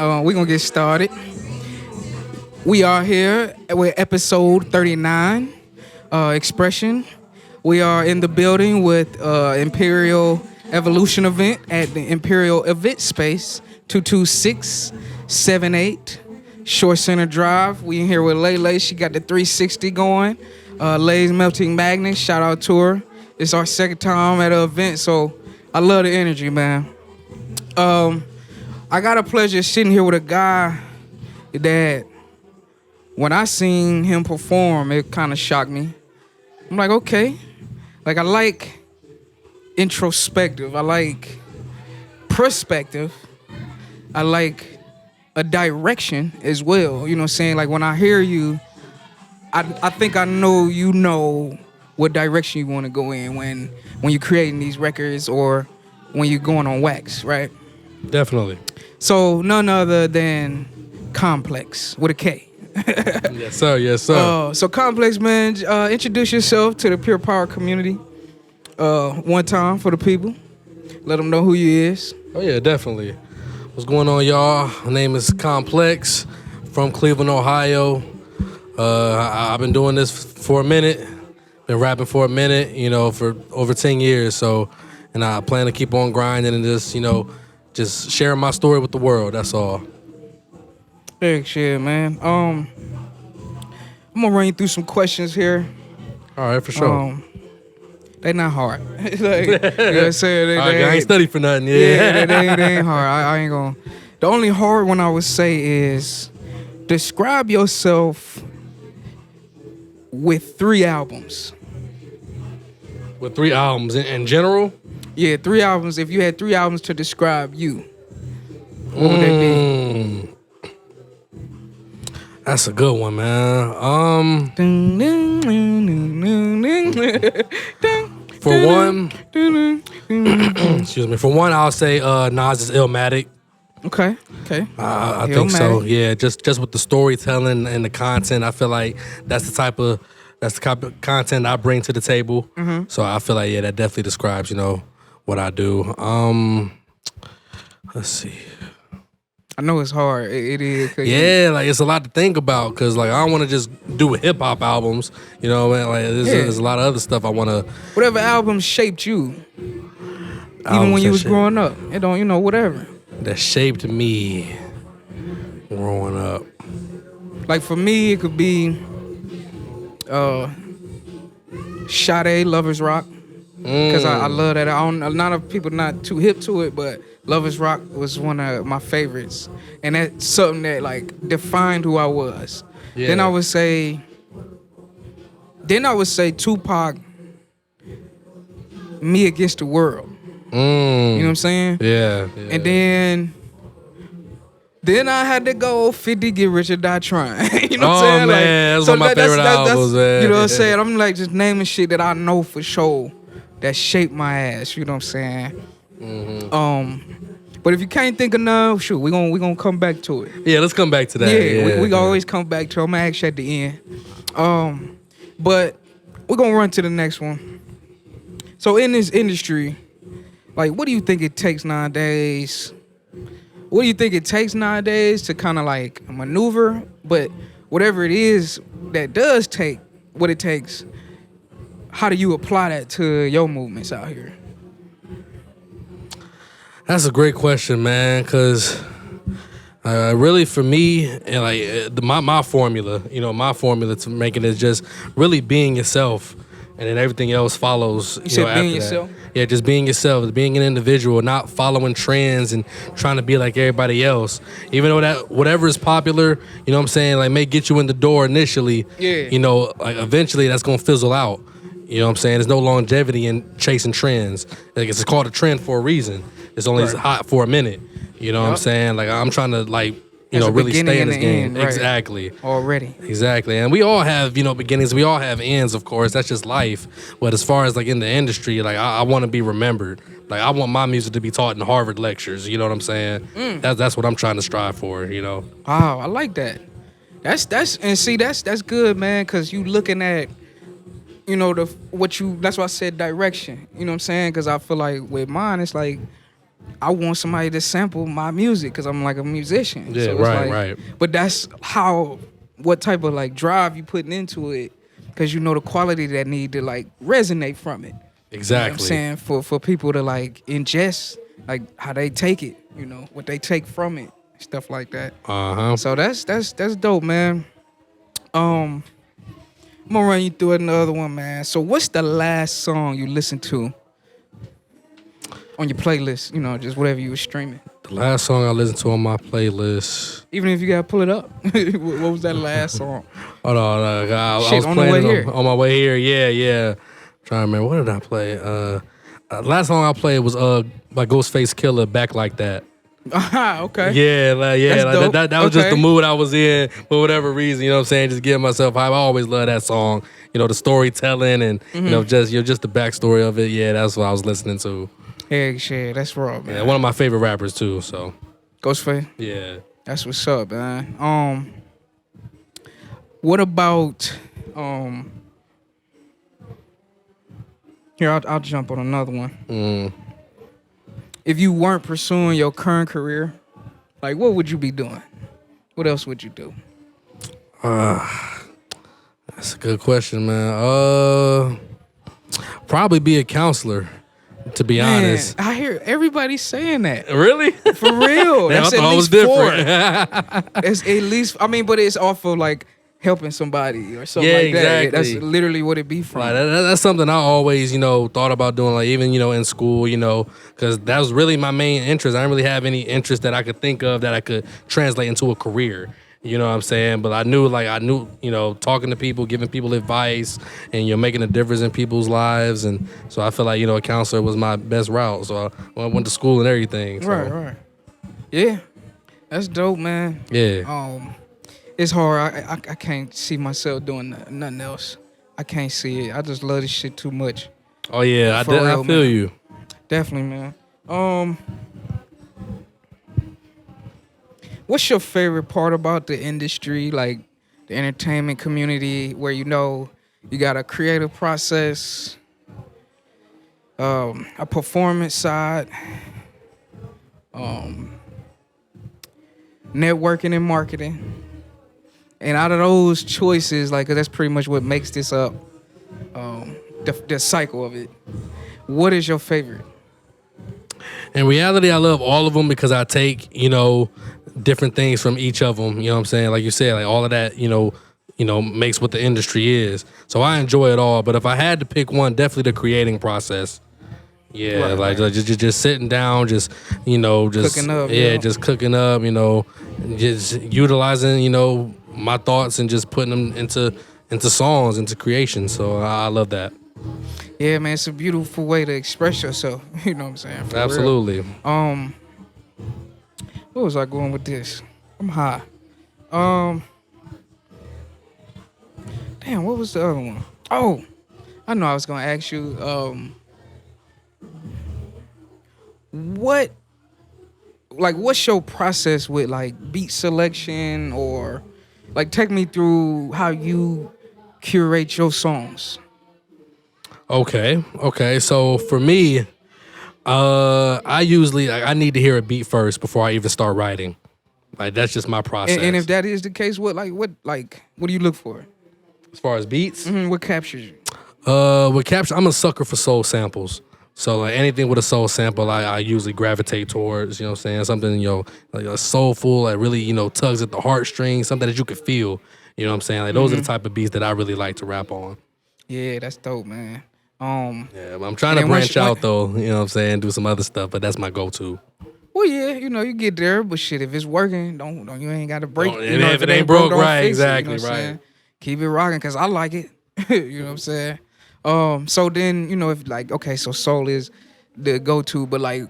We're going to get started. We are here with episode 39, Expression. We are in the building with Imperial Evolution event at the Imperial event space, 22678 Shore Center Drive. We in here with Lele. She got the 360 going. Lay's Melting Magnet. Shout out to her. It's our second time at an event, so I love the energy, man. I got a pleasure sitting here with a guy that when I seen him perform, it kind of shocked me. I'm like, okay. Like, I like introspective. I like perspective. I like a direction as well. You know what I'm saying? Like, when I hear you, I think I know you know what direction you want to go in when you're creating these records or when you're going on wax, right? Definitely. So none other than Komplex with a K. Yes, sir. Yes, sir. So Komplex, man, introduce yourself to the Pure Power community one time for the people. Let them know who you is. Oh, yeah, definitely. What's going on, y'all? My name is Komplex from Cleveland, Ohio. I've been doing this for a minute. Been rapping for a minute, for over 10 years. So, and I plan to keep on grinding and just sharing my story with the world. That's all. Big shit, man. I'm gonna run you through some questions here. All right, for sure. They not hard. Like, you know what I'm saying? I ain't study for nothing. Yeah, they ain't hard. I ain't gonna. The only hard one I would say is describe yourself with 3 albums. With 3 albums in general? Yeah, 3 albums. If you had 3 albums to describe you, what would they be? That's a good one, man. For one, excuse me. For one, I'll say Nas is Illmatic. Okay. I think so. Yeah, just with the storytelling and the content, I feel like that's the type of content I bring to the table. Mm-hmm. So I feel like that definitely describes what I do. Let's see. I know it's hard. It is. Yeah, like it's a lot to think about because like I don't want to just do hip hop albums. Man, like there's a lot of other stuff I want to. Whatever album shaped you, even when you was growing up, it don't whatever that shaped me growing up. Like for me, it could be Sade, Lovers Rock, because I love that. A lot of people not too hip to it, but Lovers Rock was one of my favorites, and that's something that like defined who I was. Yeah. Then I would say Tupac, Me Against the World. You know what I'm saying? Yeah. And then I had to go 50 Get Rich or Die Trying. You know what I'm saying? Man, that's one of my favorite albums, man. You know what I'm saying? I'm like just naming shit that I know for sure that shaped my ass. You know what I'm saying? Mm-hmm. But if you can't think of none, shoot, we gonna come back to it. Yeah, let's come back to that. Yeah, we always come back to it. I'm gonna ask you at the end. But we're gonna run to the next one. So in this industry, like, what do you think it takes nowadays? What do you think it takes nowadays to kind of like maneuver? But whatever it is that does take what it takes, how do you apply that to your movements out here? That's a great question, man, because really for me, and like my formula, my formula to making it just really being yourself, and then everything else follows. You said after being yourself? That. Yeah, just being yourself, being an individual, not following trends and trying to be like everybody else. Even though that whatever is popular, what I'm saying, like may get you in the door initially. Yeah. Like eventually that's gonna fizzle out. You know what I'm saying? There's no longevity in chasing trends. Like it's called a trend for a reason. It's only hot for a minute. You know what I'm saying? Like I'm trying to like really stay in this game. Right. Exactly. Already. Exactly. And we all have, beginnings. We all have ends, of course. That's just life. But as far as like in the industry, like I want to be remembered. Like I want my music to be taught in Harvard lectures. You know what I'm saying? That's what I'm trying to strive for. Wow, I like that. That's good, man. Cause you looking at that's why I said direction. You know what I'm saying? Because I feel like with mine, it's like I want somebody to sample my music because I'm like a musician. Yeah, so it's right, like, right. But that's what type of like drive you putting into it, because you know the quality that need to like resonate from it. Exactly. You know what I'm saying? For people to like ingest, like how they take it, you know, what they take from it, stuff like that. So that's dope, man. I'm gonna run you through another one, man. So what's the last song you listened to on your playlist? You know, just whatever you were streaming. The last song I listened to on my playlist. Even if you gotta pull it up. What was that last song? Hold on, I was Shit, on the way playing here. on my way here. Yeah. Trying to remember, what did I play? Last song I played was by Ghostface Killer, Back Like That. Okay. Yeah, That's dope. that was just the Okay. mood I was in for whatever reason. You know what I'm saying? Just giving myself hype. I always love that song. You know, the storytelling and you know just the backstory of it. Yeah, that's what I was listening to. Hey, shit, that's raw, man. Yeah, one of my favorite rappers too. So Ghostface. yeah. That's what's up, man. What about here? I'll jump on another one. If you weren't pursuing your current career, like what would you be doing? What else would you do? That's a good question, man. Probably be a counselor, to be honest. I hear everybody saying that. Really? For real. Damn, I That's thought at I was least four. different. That's at least. I mean, but it's off of like helping somebody or something Yeah, like that. exactly. That's literally what it be from. Like, that's something I always, thought about doing, like even, in school, because that was really my main interest. I didn't really have any interest that I could think of that I could translate into a career. You know what I'm saying? But I knew, talking to people, giving people advice, and making a difference in people's lives. And so I feel like, a counselor was my best route. So I went to school and everything. So. Right. Yeah, that's dope, man. Yeah. It's hard. I can't see myself doing nothing else. I can't see it. I just love this shit too much. Oh yeah, I feel man. you. Definitely, man. What's your favorite part about the industry, like the entertainment community, where you got a creative process, a performance side, networking and marketing? And out of those choices, like, 'cause that's pretty much what makes this up, the cycle of it. What is your favorite? In reality, I love all of them because I take, different things from each of them. You know what I'm saying? Like you said, like all of that, makes what the industry is. So I enjoy it all. But if I had to pick one, definitely the creating process. Yeah, Right. just sitting down, just Cooking up, just cooking up, just utilizing, my thoughts and just putting them into songs, into creation. So I love that. Yeah, man, it's a beautiful way to express yourself. You know what I'm saying? For Absolutely. real. Where was I going with this? I'm high. Damn, what was the other one? Oh, I know I was gonna ask you, what's your process with like beat selection, or like take me through how you curate your songs? Okay. So for me, I usually I need to hear a beat first before I even start writing. Like that's just my process. And if that is the case, what do you look for? As far as beats, What captures you? with capture, I'm a sucker for soul samples. So like anything with a soul sample, I usually gravitate towards. You know what I'm saying? Something like a soulful, that really tugs at the heartstrings, something that you can feel. You know what I'm saying? Like those are the type of beats that I really like to rap on. Yeah, that's dope, man. Yeah, but I'm trying to branch out though. You know what I'm saying? Do some other stuff, but that's my go-to. Well, yeah, you get there, but shit, if it's working, don't you ain't got to break. If it ain't broke, don't right? fix it, Exactly, what I'm right. saying? Keep it rocking, cause I like it. You know what I'm saying? So then if like, okay, so soul is the go-to, but like,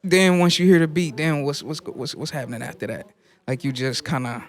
then once you hear the beat, then what's happening after that? Like you just kind of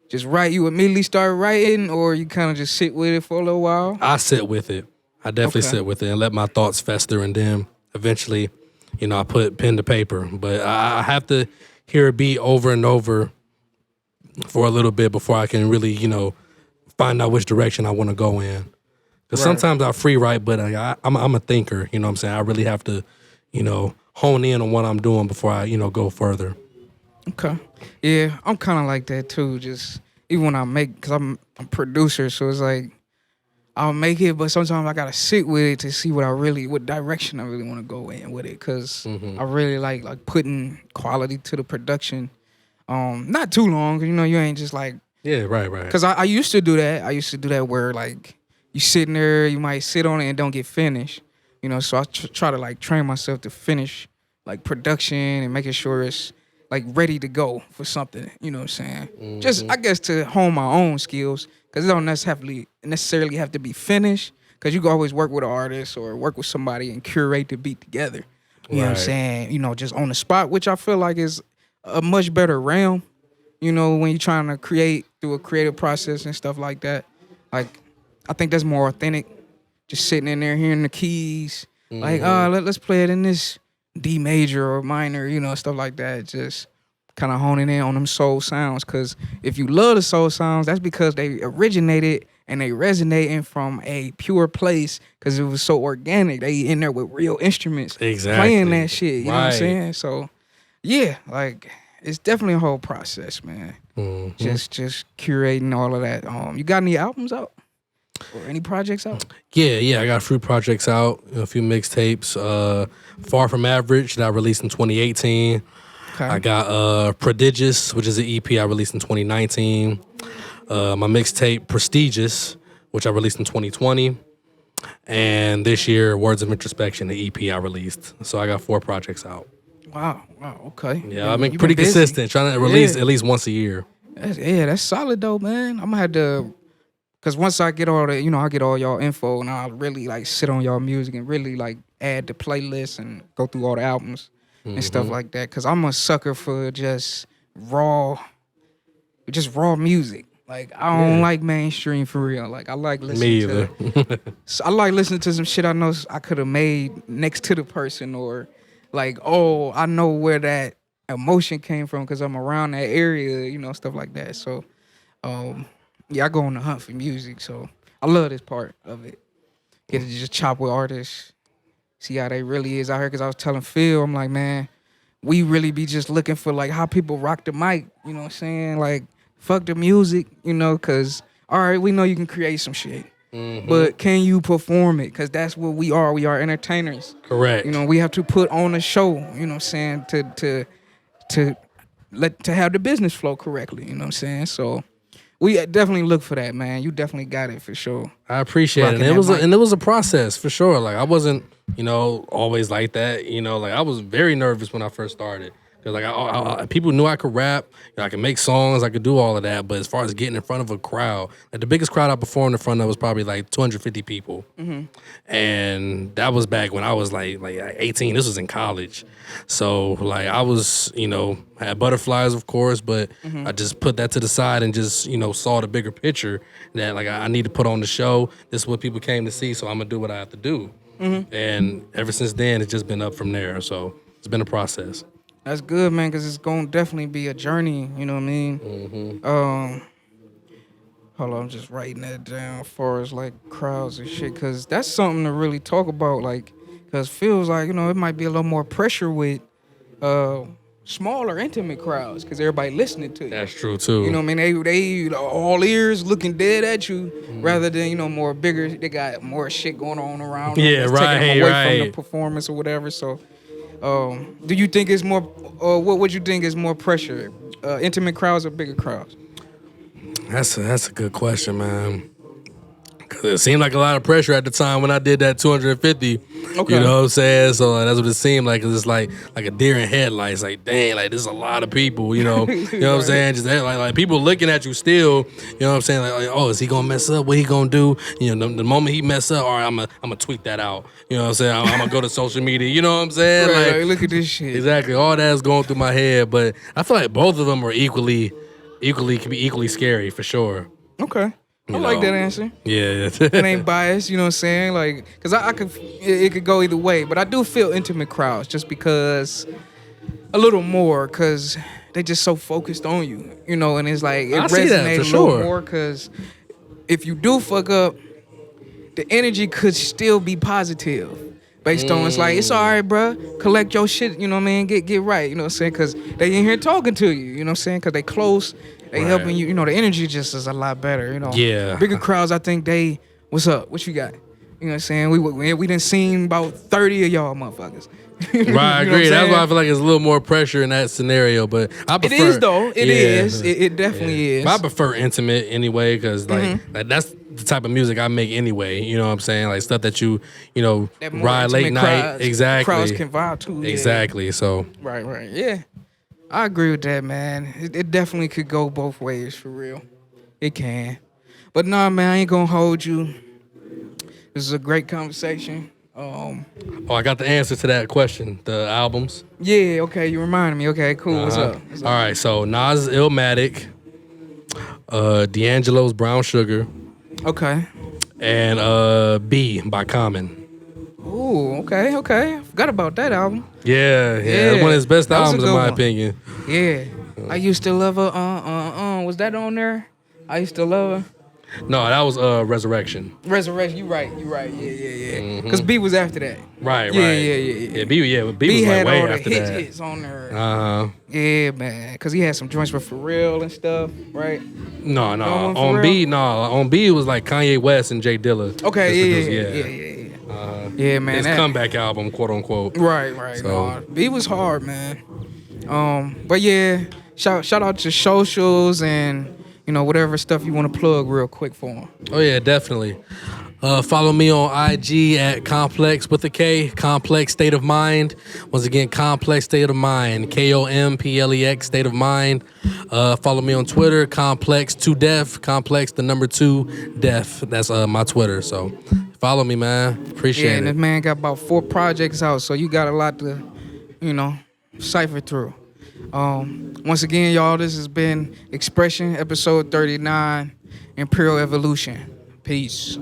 just write. You immediately start writing, or you kind of just sit with it for a little while. I sit with it. I definitely sit with it and let my thoughts fester, and then eventually, I put pen to paper. But I have to hear a beat over and over for a little bit before I can really, find out which direction I want to go in. Because sometimes I free write, but I'm a thinker. You know what I'm saying? I really have to, hone in on what I'm doing before I, go further. Okay. Yeah, I'm kind of like that too. Just even when I make, cause I'm a producer, so it's like I'll make it, but sometimes I gotta sit with it to see what direction I really want to go in with it. Cause I really like putting quality to the production. Not too long, 'cause, you ain't just like. Yeah, right. Cause I used to do that. I used to do that where like you sitting there, you might sit on it and don't get finished. So I try to like train myself to finish like production and making sure it's like ready to go for something. You know what I'm saying? Just I guess to hone my own skills, because it don't necessarily have to be finished. Because you can always work with an artist or work with somebody and curate the beat together. You know what I'm saying? Just on the spot, which I feel like is a much better realm. When you're trying to create through a creative process and stuff like that. Like, I think that's more authentic. Just sitting in there hearing the keys. Like, let's play it in this D major or minor, stuff like that. Just kind of honing in on them soul sounds. Because if you love the soul sounds, that's because they originated and they resonating from a pure place because it was so organic. They in there with real instruments playing that shit. You know what I'm saying? So, yeah, like, it's definitely a whole process, man. Just curating all of that. You got any albums out? Or any projects out? Yeah, I got a few projects out, a few mixtapes. Far From Average that I released in 2018. Okay. I got Prodigious, which is an EP I released in 2019. My mixtape Prestigious, which I released in 2020. And this year, Wordz of Introspection, the EP I released. So I got 4 projects out. Wow, okay. Yeah, I've been pretty consistent, trying to release at least once a year. That's solid though, man. I'm gonna have to, cause once I get all the, I get all y'all info, and I'll really like sit on y'all music and really like add the playlist and go through all the albums and stuff like that. Cause I'm a sucker for just raw music. Like I don't like mainstream for real. Like I like listening to. I like listening to some shit I know I could have made next to the person, or like, oh, I know where that emotion came from because I'm around that area, stuff like that. So, I go on the hunt for music. So I love this part of it. Get to just chop with artists, see how they really is out here. Because I was telling Phil, I'm like, man, we really be just looking for like how people rock the mic. You know what I'm saying? Like, fuck the music, because, all right, we know you can create some shit. But can you perform it? Because that's what we are. We are entertainers. Correct. We have to put on a show, you know what I'm saying, to have the business flow correctly, you know what I'm saying? So we definitely look for that, man. You definitely got it for sure. I appreciate it. And it was a process for sure. Like I wasn't, always like that. Like I was very nervous when I first started. Cause like I people knew I could rap, I could make songs, I could do all of that. But as far as getting in front of a crowd, like the biggest crowd I performed in front of was probably like 250 people, and that was back when I was like 18. This was in college, so like I was had butterflies of course, but I just put that to the side and just saw the bigger picture that like I need to put on the show. This is what people came to see, so I'm gonna do what I have to do. And ever since then, it's just been up from there. So it's been a process. That's good, man, because it's going to definitely be a journey, you know what I mean? Hold on, I'm just writing that down as far as, like, crowds and shit, because that's something to really talk about, like, because it feels like, it might be a little more pressure with smaller, intimate crowds, because everybody listening to you. That's true, too. You know what I mean? They all ears looking dead at you, rather than, more bigger, they got more shit going on around them. Yeah, right, taking them away from the performance or whatever, so... do you think it's more, what would you think is more pressure? Intimate crowds or bigger crowds? That's a good question, man. Cause it seemed like a lot of pressure at the time when I did that 250. Okay. You know what I'm saying? So that's what it seemed like. Cause it's like a deer in headlights. Like, dang, like this is a lot of people. You know what I'm saying? Just like people looking at you still. You know what I'm saying? Like, oh, is he gonna mess up? What he gonna do? The moment he mess up, all right, I'm gonna tweet that out. You know what I'm saying? I'm gonna go to social media. You know what I'm saying? Right, look at this shit. Exactly. All that's going through my head, but I feel like both of them are can be equally scary for sure. Okay. I like that answer. Yeah. It ain't biased, you know what I'm saying? Like, because it could go either way, but I do feel intimate crowds just because, a little more, because they just so focused on you, and it's like, it resonates a little more, because if you do fuck up, the energy could still be positive. based on it's like, it's all right, bro. Collect your shit, you know what I mean? Get right, you know what I'm saying? Because they in here talking to you, you know what I'm saying? Because they close, they helping you, you know, the energy just is a lot better, you know? Yeah. Bigger crowds, I think they, what's up? What you got? You know what I'm saying? We done seen about 30 of y'all motherfuckers. You know Right, I what agree. I'm That's saying? why I feel like it's a little more pressure in that scenario. But I prefer. It is though. It is. It definitely is. But I prefer intimate anyway, because like that's the type of music I make anyway. You know what I'm saying? Like stuff that you know That more ride late intimate night. crowds, Exactly. Crowds can vibe too. Yeah. Exactly. So Right. Yeah. I agree with that, man. It definitely could go both ways for real. It can. But nah, man, I ain't gonna hold you. This is a great conversation. I got the answer to that question. The albums. Yeah, okay, you reminded me. Okay, cool. What's up? All right, so Nas' Illmatic, D'Angelo's Brown Sugar, Okay. and B by Common. Ooh, okay. I forgot about that album. Yeah. It's one of his best That was a albums in good my one. opinion. Yeah. I used to love her. Was that on there? I used to love her. No, that was Resurrection. Resurrection. You right. Yeah. Because B was after that. Right. Yeah. B B was like had way all the after that. hits on there. Uh-huh. Yeah, man. Because he had some joints with Pharrell and stuff, right? No. one On Pharrell? B, no. On B it was like Kanye West and Jay Dilla. Okay, yeah, man. His that- comeback album, quote unquote. Right. So- No, B was hard, man. But yeah, shout out to socials and you know whatever stuff you want to plug real quick for them. Oh yeah, definitely. Follow me on IG at Komplex with a K, Komplex State of Mind. Once again, Komplex State of Mind, KOMPLEX State of Mind. Follow me on Twitter, Komplex2Def, Komplex the number 2 Def. That's my Twitter. So follow me, man. Yeah, Appreciate and this it. man got about 4 projects out, so you got a lot to, you know, cipher through. Once again, y'all, this has been Xpression, episode 39, Imperial Evolution. Peace.